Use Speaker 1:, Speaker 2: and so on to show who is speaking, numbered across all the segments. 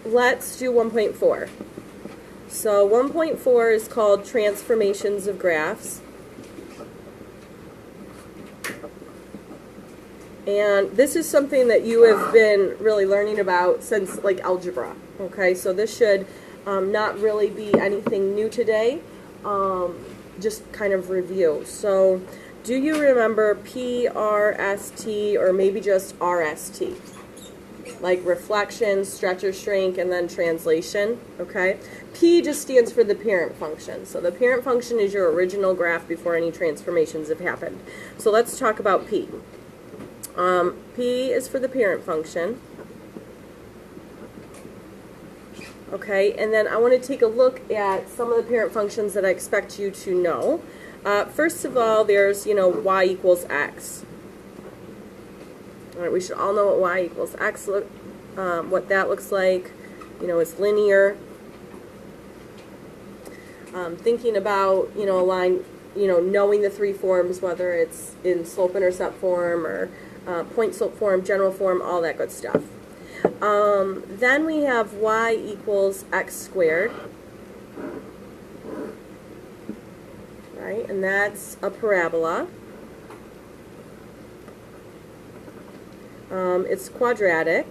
Speaker 1: let's do 1.4. So 1.4 is called transformations of graphs. And this is something that you have been really learning about since like algebra. Okay, so this should not really be anything new today, just kind of review. So do you remember PRST or maybe just RST? Like reflection, stretch or shrink, and then translation, okay? P just stands for the parent function. So the parent function is your original graph before any transformations have happened. So let's talk about P. P is for the parent function. Okay, and then I want to take a look at some of the parent functions that I expect you to know. First of all, there's, y equals x. All right, we should all know what y equals x what that looks like. It's linear. Thinking about, a line, knowing the three forms, whether it's in slope-intercept form or point-slope form, general form, all that good stuff. Then we have y equals x squared. Right, and that's a parabola. It's quadratic.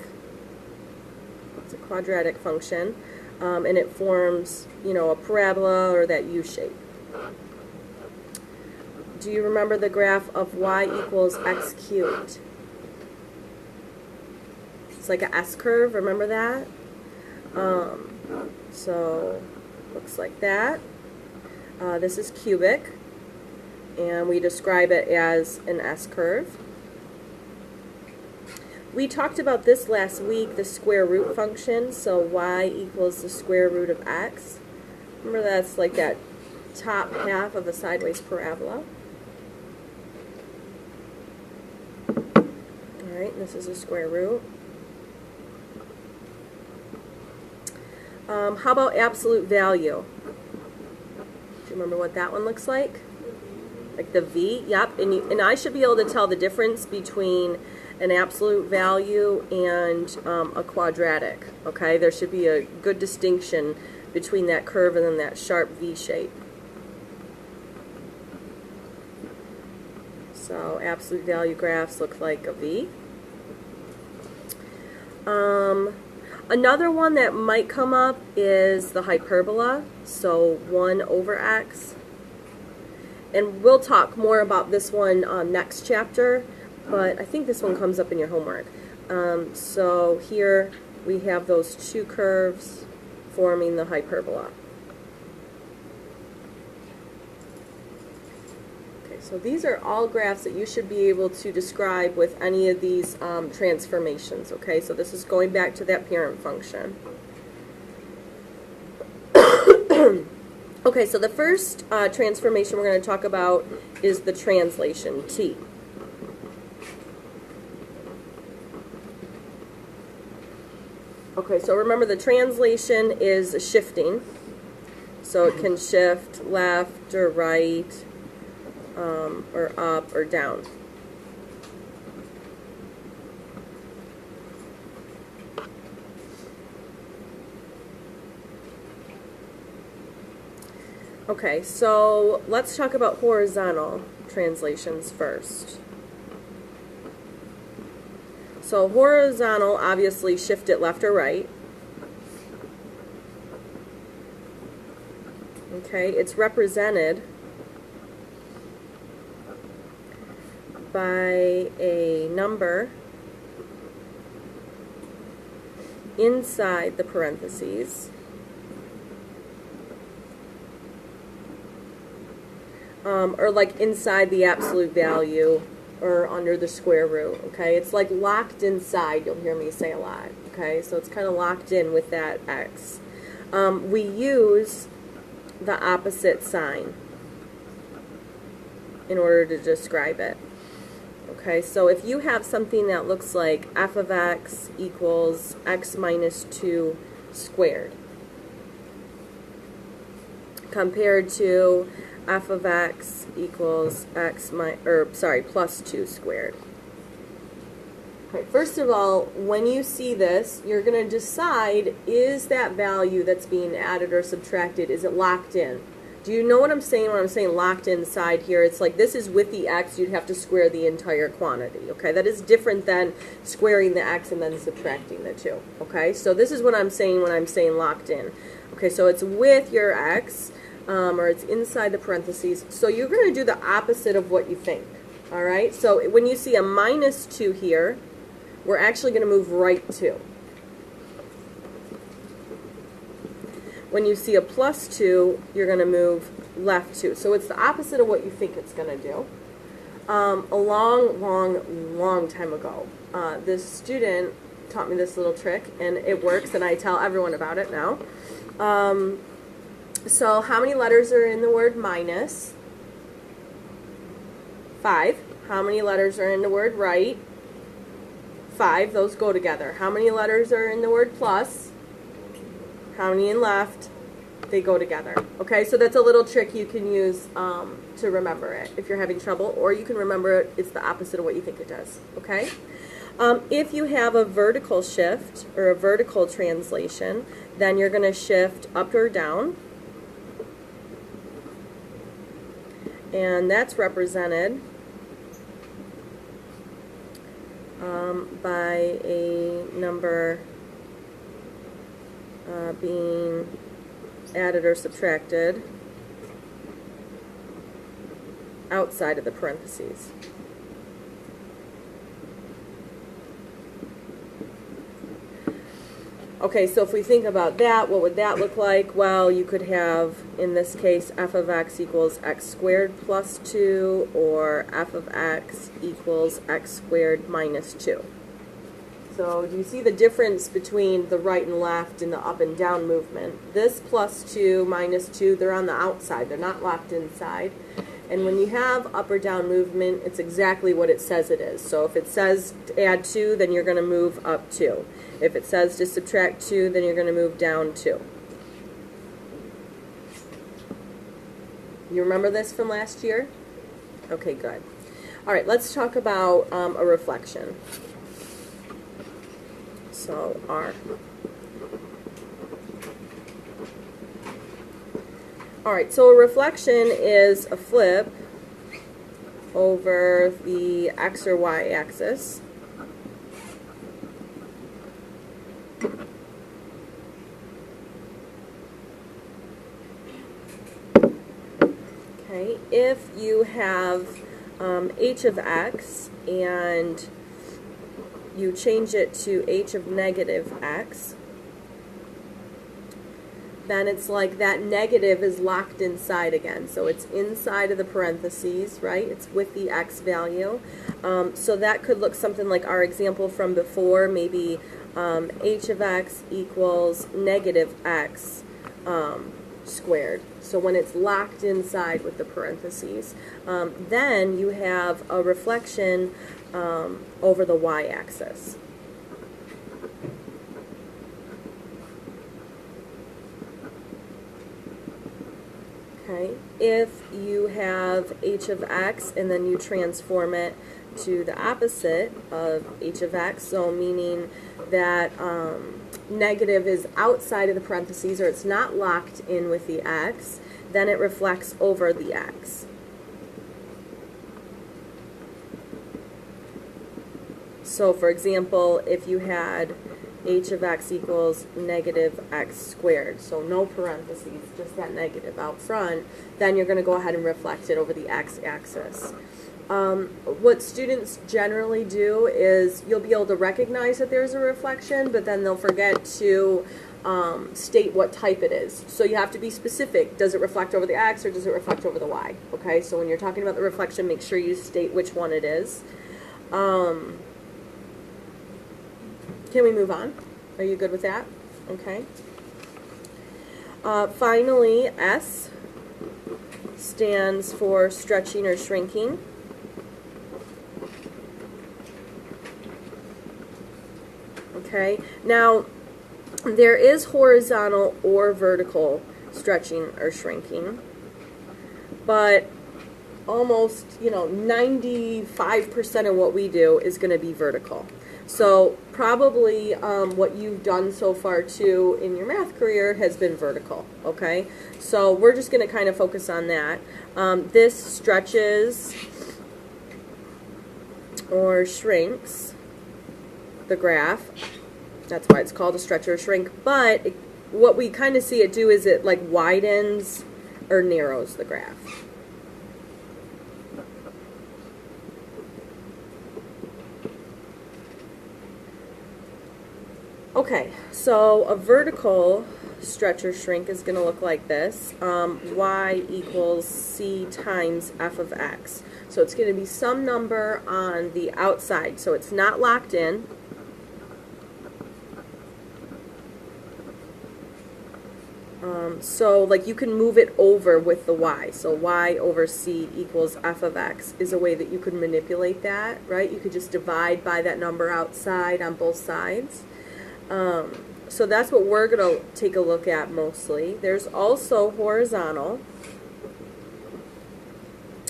Speaker 1: It's a quadratic function, and it forms, a parabola or that U shape. Do you remember the graph of y equals x cubed? It's like a S-curve, remember that? So, looks like that. This is cubic, and we describe it as an S-curve. We talked about this last week, the square root function, so y equals the square root of x. Remember that's like that top half of a sideways parabola. Alright, this is a square root. How about absolute value? Do you remember what that one looks like? Like the V? Yep, and I should be able to tell the difference between an absolute value and a quadratic. Okay, there should be a good distinction between that curve and then that sharp V shape. So absolute value graphs look like a V. Another one that might come up is the hyperbola, so 1 over x. And we'll talk more about this one next chapter, but I think this one comes up in your homework. So here we have those two curves forming the hyperbola. Okay, so these are all graphs that you should be able to describe with any of these transformations. Okay, so this is going back to that parent function. Okay, so the first transformation we're going to talk about is the translation, T. Okay, so remember the translation is shifting. So it can shift left or right, or up or down. Okay, so let's talk about horizontal translations first. So horizontal, obviously shift it left or right. Okay, it's represented by a number inside the parentheses. Or like inside the absolute value or under the square root, okay? It's like locked inside, you'll hear me say a lot, okay? So it's kind of locked in with that x. We use the opposite sign in order to describe it. Okay, so if you have something that looks like f of x equals x minus 2 squared compared to f of x equals plus 2 squared. Okay, first of all, when you see this, you're going to decide, is that value that's being added or subtracted, is it locked in? Do you know what I'm saying when I'm saying locked inside here? It's like this is with the x, you'd have to square the entire quantity, okay? That is different than squaring the x and then subtracting the 2, okay? So this is what I'm saying when I'm saying locked in. Okay, so it's with your x, or it's inside the parentheses. So you're going to do the opposite of what you think, all right? So when you see a minus 2 here, we're actually going to move right 2. When you see a plus 2, you're going to move left 2. So it's the opposite of what you think it's going to do. A long time ago, this student taught me this little trick, and it works, and I tell everyone about it now. So how many letters are in the word minus? 5. How many letters are in the word right? 5. Those go together. How many letters are in the word plus? How many in left? They go together. Okay, so that's a little trick you can use to remember it if you're having trouble, or you can remember it's the opposite of what you think it does. Okay? If you have a vertical shift or a vertical translation, then you're going to shift up or down. And that's represented by a number being added or subtracted outside of the parentheses. Okay, so if we think about that, what would that look like? Well, you could have, in this case, f of x equals x squared plus 2, or f of x equals x squared minus 2. So do you see the difference between the right and left and the up and down movement? This plus 2, minus 2, they're on the outside. They're not locked inside. And when you have up or down movement, it's exactly what it says it is. So if it says to add 2, then you're going to move up 2. If it says to subtract 2, then you're going to move down 2. You remember this from last year? Okay, good. All right, let's talk about a reflection. So R. All right, so a reflection is a flip over the x or y axis. Okay, if you have h of x and you change it to h of negative x, then it's like that negative is locked inside again. So it's inside of the parentheses, right? It's with the x value. So that could look something like our example from before, maybe h of x equals negative x squared. So when it's locked inside with the parentheses, then you have a reflection over the y-axis. Okay, if you have h of x and then you transform it to the opposite of h of x, so meaning that negative is outside of the parentheses or it's not locked in with the x, then it reflects over the x. So for example, if you had h of x equals negative x squared, so no parentheses, just that negative out front, then you're going to go ahead and reflect it over the x-axis. What students generally do is you'll be able to recognize that there's a reflection, but then they'll forget to state what type it is. So you have to be specific. Does it reflect over the x or does it reflect over the y? Okay, so when you're talking about the reflection, make sure you state which one it is. Can we move on? Are you good with that? Okay. Finally, S stands for stretching or shrinking. Okay. Now, there is horizontal or vertical stretching or shrinking, but almost, 95% of what we do is going to be vertical. So probably what you've done so far too in your math career has been vertical, okay? So we're just going to kind of focus on that. This stretches or shrinks the graph. That's why it's called a stretch or shrink. But what we kind of see it do is it like widens or narrows the graph. Okay, so a vertical stretch or shrink is going to look like this. Y equals C times f of x. So it's going to be some number on the outside. So it's not locked in. So like you can move it over with the y. So y over c equals f of x is a way that you could manipulate that, right? You could just divide by that number outside on both sides. So that's what we're going to take a look at mostly. There's also horizontal,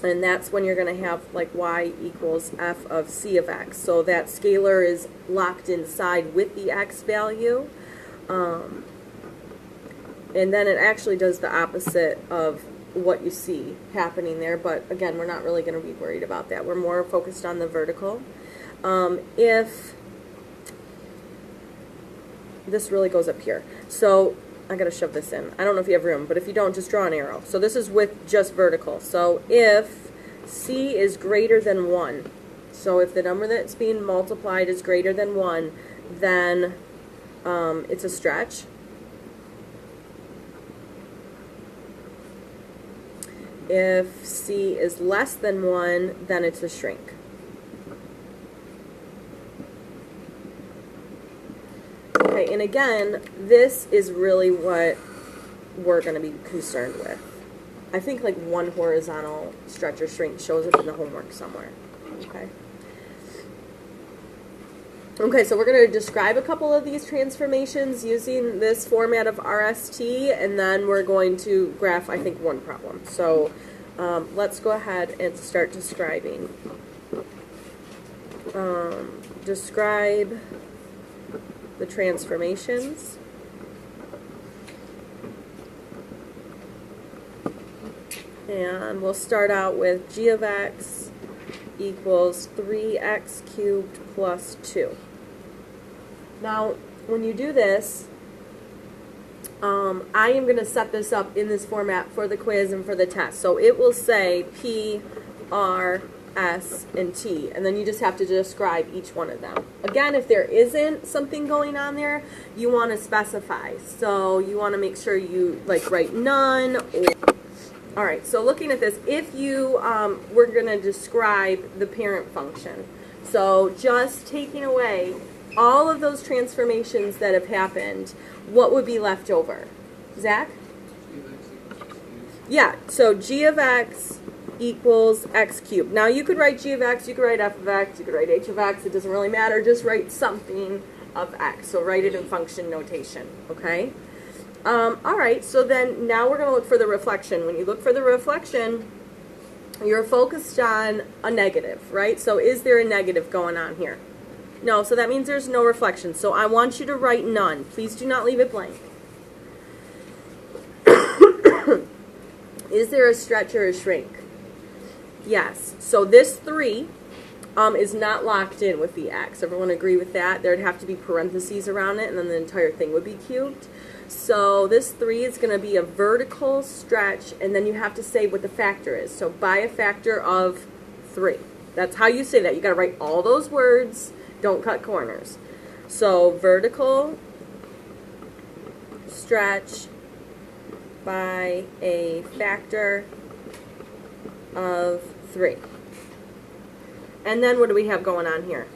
Speaker 1: and that's when you're going to have like y equals f of c of x. So that scalar is locked inside with the x value. And then it actually does the opposite of what you see happening there. But again, we're not really going to be worried about that. We're more focused on the vertical. If this really goes up here. So I got to shove this in. I don't know if you have room, but if you don't, just draw an arrow. So this is with just vertical. So if c is greater than 1, so if the number that's being multiplied is greater than 1, then it's a stretch. If c is less than 1, then it's a shrink. Okay, and again, this is really what we're going to be concerned with. I think like one horizontal stretch or shrink shows up in the homework somewhere. Okay. Okay, so we're going to describe a couple of these transformations using this format of RST, and then we're going to graph, I think, one problem. So let's go ahead and start describing. Describe the transformations. And we'll start out with g of x equals 3x cubed plus 2. Now, when you do this, I am going to set this up in this format for the quiz and for the test. So it will say P, R, S, and T, and then you just have to describe each one of them. Again, if there isn't something going on there, you want to specify. So you want to make sure you like write none. All right, so looking at this, if you we're going to describe the parent function. So just taking away all of those transformations that have happened, what would be left over? Zach? Yeah, so g of x equals x cubed. Now you could write g of x, you could write f of x, you could write h of x, it doesn't really matter, just write something of x. So write it in function notation, okay? All right, so then now we're going to look for the reflection. When you look for the reflection, you're focused on a negative, right? So is there a negative going on here? No, so that means there's no reflection. So I want you to write none. Please do not leave it blank. Is there a stretch or a shrink? Yes. So this 3 is not locked in with the x. Everyone agree with that? There'd have to be parentheses around it, and then the entire thing would be cubed. So this 3 is going to be a vertical stretch, and then you have to say what the factor is. So by a factor of 3. That's how you say that. You got to write all those words. Don't cut corners. So vertical stretch by a factor of 3. And then what do we have going on here?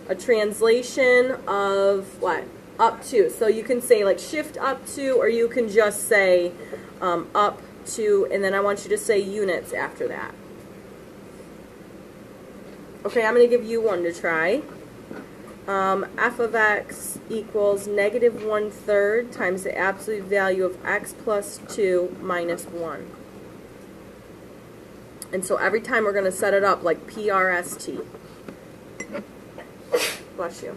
Speaker 1: A translation of what? Up to. So you can say like shift up to, or you can just say up to, and then I want you to say units after that. Okay, I'm going to give you one to try. F of x equals negative 1/3 times the absolute value of x plus 2 minus 1. And so every time we're going to set it up like PRST. Bless you.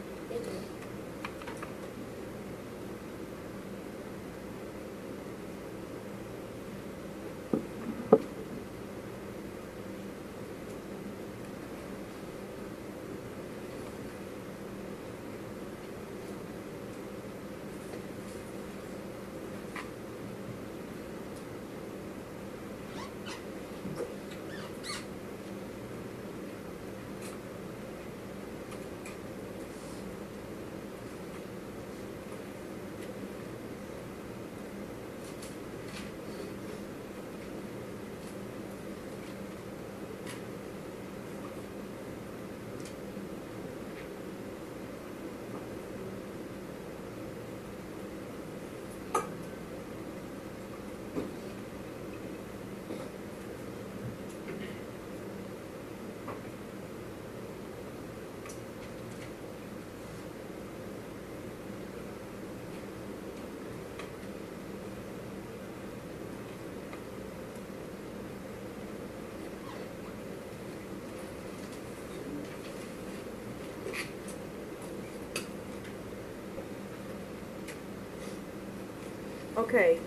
Speaker 1: Okay,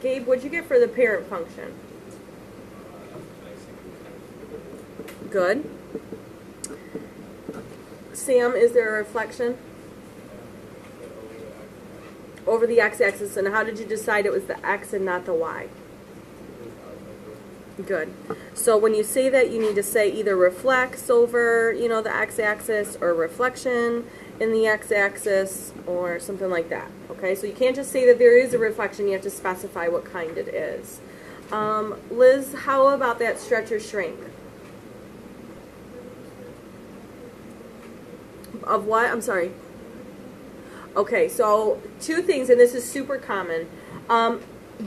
Speaker 1: Gabe, what'd you get for the parent function? Good. Sam, is there a reflection? Over the x-axis, and how did you decide it was the x and not the y? Good. So when you say that, you need to say either reflects over, the x-axis, or reflection in the x-axis, or something like that. Okay, so you can't just say that there is a reflection, you have to specify what kind it is. Liz, how about that stretch or shrink? Of what? I'm sorry. Okay, so two things, and this is super common.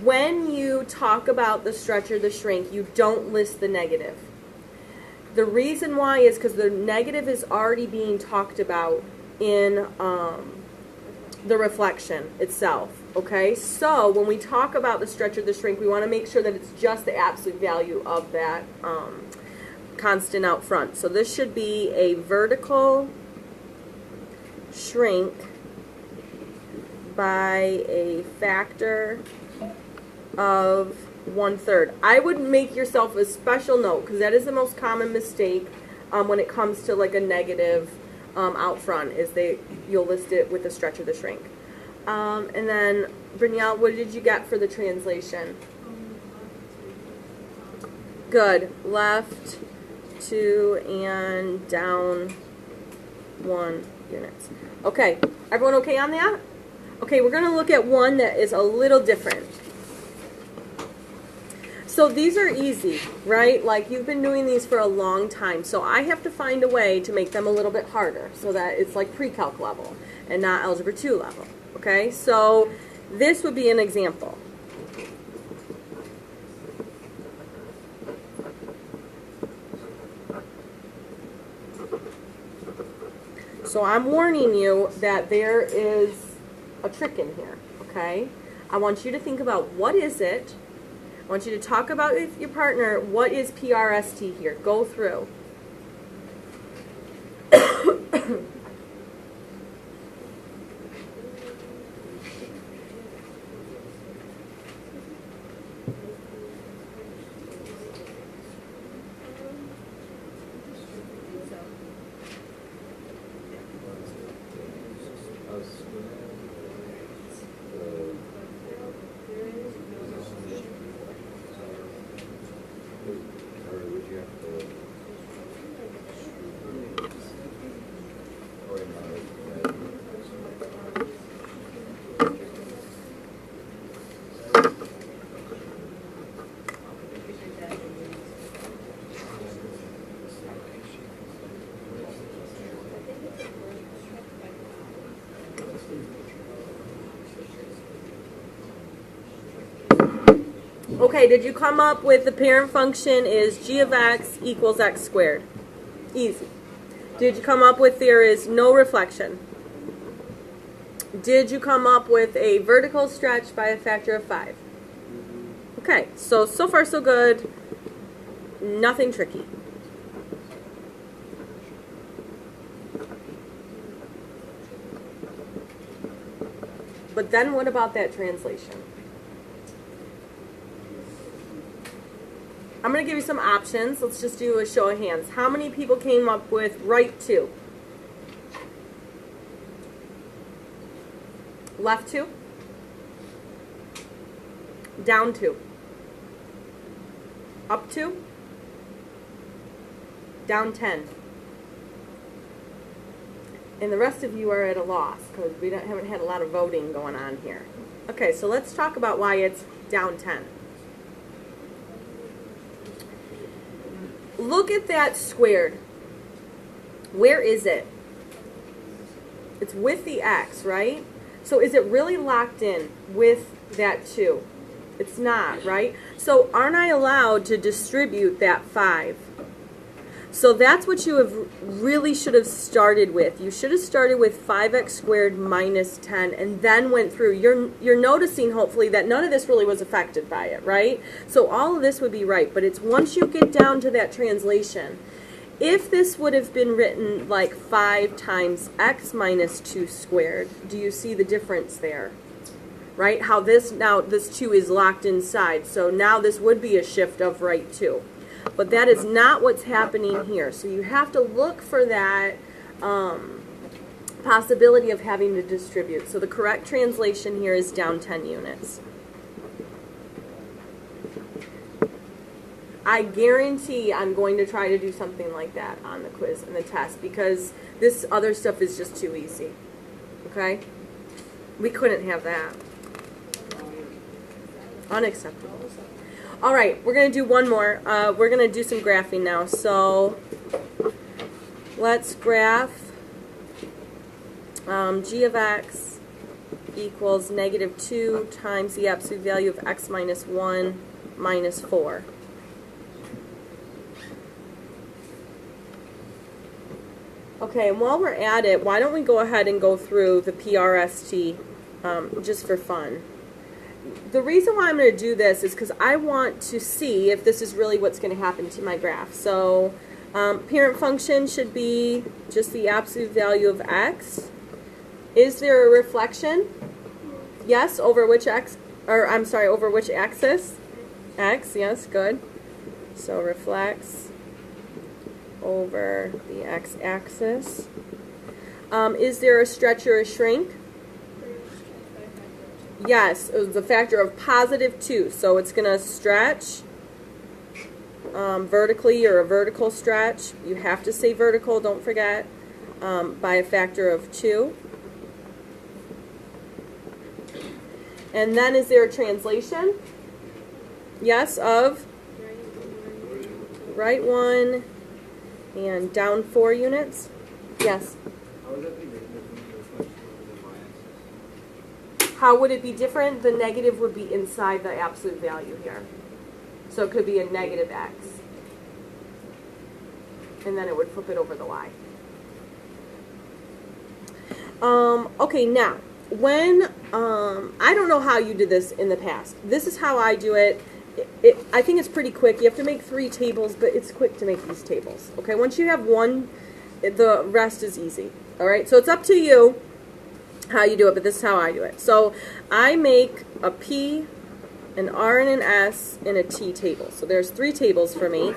Speaker 1: When you talk about the stretch or the shrink, you don't list the negative. The reason why is because the negative is already being talked about in the reflection itself. Okay, so when we talk about the stretch or the shrink, we want to make sure that it's just the absolute value of that constant out front. So this should be a vertical shrink by a factor of 1/3. I would make yourself a special note, because that is the most common mistake when it comes to like a negative out front, is you'll list it with the stretch or the shrink. And then Brynjel, what did you get for the translation? Good. Left 2 and down 1 units. Okay, everyone okay on that? Okay, we're going to look at one that is a little different. So these are easy, right? Like, you've been doing these for a long time, so I have to find a way to make them a little bit harder so that it's like pre-calc level and not algebra 2 level. Okay, so this would be an example. So I'm warning you that there is a trick in here, okay? I want you to think about what is it. I want you to talk about with your partner, what is PRST here? Go through. Okay, did you come up with the parent function is g of x equals x squared? Easy. Did you come up with there is no reflection? Did you come up with a vertical stretch by a factor of 5? Okay, so far so good. Nothing tricky. But then what about that translation? I'm going to give you some options. Let's just do a show of hands. How many people came up with right 2? Left 2? Down 2? Up 2? Down 10? And the rest of you are at a loss because we haven't had a lot of voting going on here. Okay, so let's talk about why it's down 10. Look at that squared. Where is it? It's with the x, right? So is it really locked in with that 2? It's not, right? So aren't I allowed to distribute that 5? So that's what you really should have started with. You should have started with 5x squared minus 10 and then went through. You're noticing, hopefully, that none of this really was affected by it, right? So all of this would be right, but it's once you get down to that translation. If this would have been written like 5 times x minus 2 squared, do you see the difference there? Right? How this 2 is locked inside. So now this would be a shift of right 2. But that is not what's happening here. So you have to look for that possibility of having to distribute. So the correct translation here is down 10 units. I guarantee I'm going to try to do something like that on the quiz and the test because this other stuff is just too easy. Okay? We couldn't have that. Unacceptable. All right, we're going to do one more. We're going to do some graphing now. So let's graph g of x equals negative 2 times the absolute value of x minus 1 minus 4. Okay, and while we're at it, why don't we go ahead and go through the PRST just for fun. The reason why I'm going to do this is because I want to see if this is really what's going to happen to my graph. So parent function should be just the absolute value of x. Is there a reflection? Yes, over which x, or I'm sorry, over which axis? X, yes, good. So reflects over the x-axis. Is there a stretch or a shrink? Yes, it was a factor of positive 2. So it's going to stretch vertically, or a vertical stretch. You have to say vertical, don't forget, by a factor of 2. And then is there a translation? Yes, of right 1 and down 4 units. Yes. How would it be different? The negative would be inside the absolute value here. So it could be a negative x. And then it would flip it over the y. Okay, now, when, I don't know how you did this in the past. This is how I do it. I think it's pretty quick. You have to make 3 tables, but it's quick to make these tables. Okay, once you have one, the rest is easy. All right, so it's up to you how you do it, but this is how I do it. So I make a P, an R, and an S, and a T table. So there's 3 tables for me.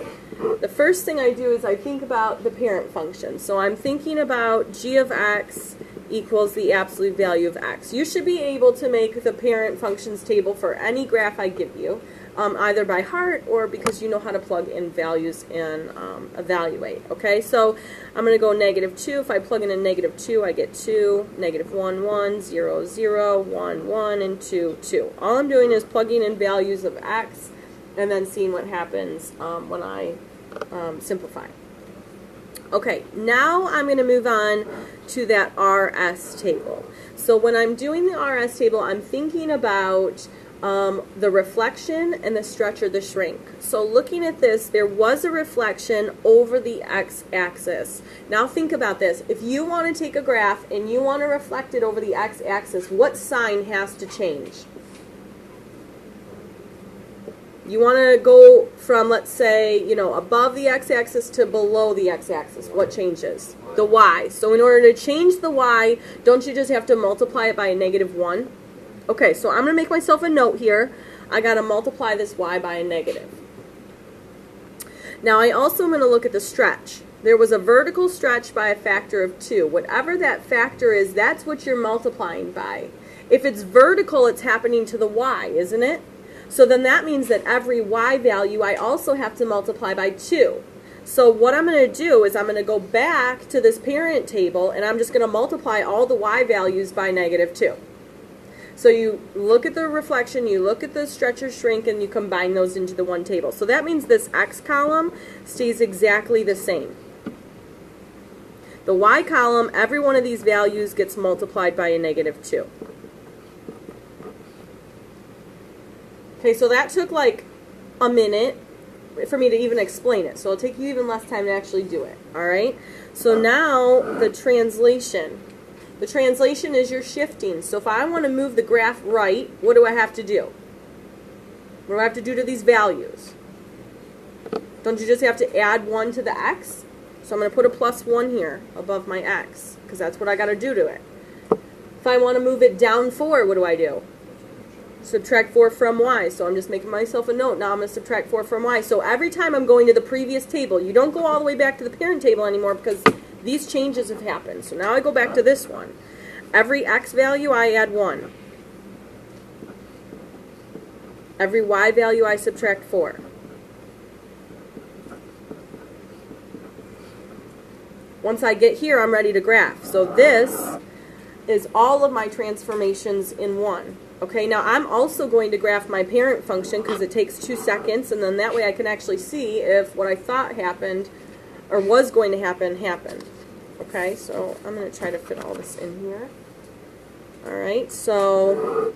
Speaker 1: The first thing I do is I think about the parent function. So I'm thinking about g of x equals the absolute value of x. You should be able to make the parent functions table for any graph I give you, either by heart or because you know how to plug in values and evaluate. Okay, so I'm going to go negative 2. If I plug in a negative 2, I get 2, negative 1, 1, 0, 0, 1, 1, and 2, 2. All I'm doing is plugging in values of x and then seeing what happens when I simplify. Okay, now I'm going to move on to that RS table. So when I'm doing the RS table, I'm thinking about the reflection and the stretch or the shrink. So looking at this, there was a reflection over the x-axis. Now think about this. If you want to take a graph and you want to reflect it over the x-axis, what sign has to change? You want to go from, let's say, above the x-axis to below the x-axis. What changes? The y. So in order to change the y, don't you just have to multiply it by a negative 1? Okay, so I'm going to make myself a note here. I got to multiply this y by a negative. Now I also am going to look at the stretch. There was a vertical stretch by a factor of 2. Whatever that factor is, that's what you're multiplying by. If it's vertical, it's happening to the y, isn't it? So then that means that every y value I also have to multiply by 2. So what I'm going to do is I'm going to go back to this parent table and I'm just going to multiply all the y values by negative 2. So you look at the reflection, you look at the stretch or shrink, and you combine those into the one table. So that means this x column stays exactly the same. The y column, every one of these values gets multiplied by a negative 2. Okay, so that took like a minute for me to even explain it. So it'll take you even less time to actually do it. All right? So now the translation. The translation is your shifting. So if I want to move the graph right, what do I have to do? What do I have to do to these values? Don't you just have to add 1 to the x? So I'm going to put a plus 1 here above my x, because that's what I got to do to it. If I want to move it down 4, what do I do? Subtract 4 from y. So I'm just making myself a note. Now I'm going to subtract 4 from y. So every time I'm going to the previous table, you don't go all the way back to the parent table anymore because these changes have happened. So now I go back to this one. Every x value I add 1. Every y value I subtract 4. Once I get here, I'm ready to graph. So this is all of my transformations in one. Okay, now I'm also going to graph my parent function because it takes 2 seconds, and then that way I can actually see if what I thought happened or was going to happen happened. Okay, so I'm going to try to fit all this in here. Alright, so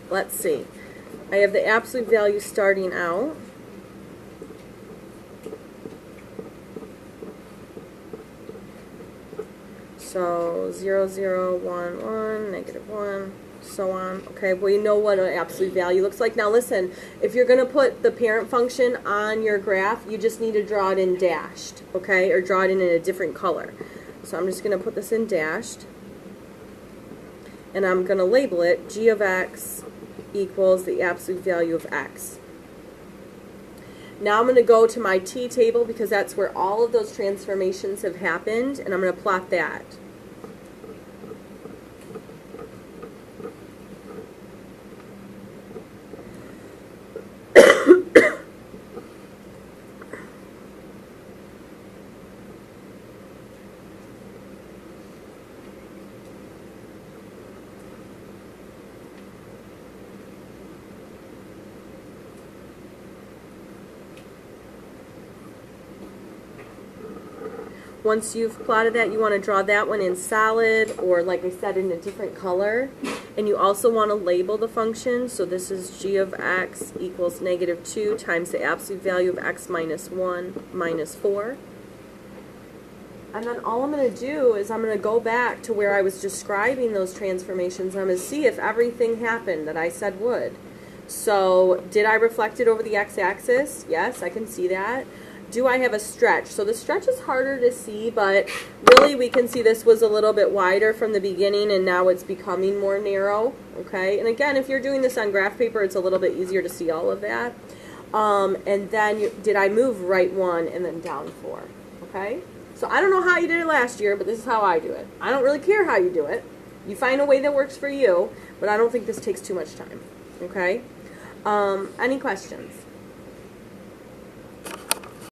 Speaker 1: let's see. I have the absolute value starting out. So 0, 0, 1, 1, negative 1, so on. Okay, well, you know what an absolute value looks like. Now listen, if you're going to put the parent function on your graph, you just need to draw it in dashed, okay, or draw it in a different color. So I'm just going to put this in dashed, and I'm going to label it g of x equals the absolute value of x. Now I'm going to go to my t table because that's where all of those transformations have happened, and I'm going to plot that. Once you've plotted that, you want to draw that one in solid, or like I said, in a different color. And you also want to label the function. So this is g of x equals negative 2 times the absolute value of x minus 1 minus 4. And then all I'm going to do is I'm going to go back to where I was describing those transformations. I'm going to see if everything happened that I said would. So did I reflect it over the x-axis? Yes, I can see that. Do I have a stretch? So the stretch is harder to see, but really we can see this was a little bit wider from the beginning and now it's becoming more narrow. Okay, and again, if you're doing this on graph paper, it's a little bit easier to see all of that. And then did I move right 1 and then down 4? Okay, so I don't know how you did it last year, but this is how I do it. I don't really care how you do it. You find a way that works for you, but I don't think this takes too much time. Okay, any questions?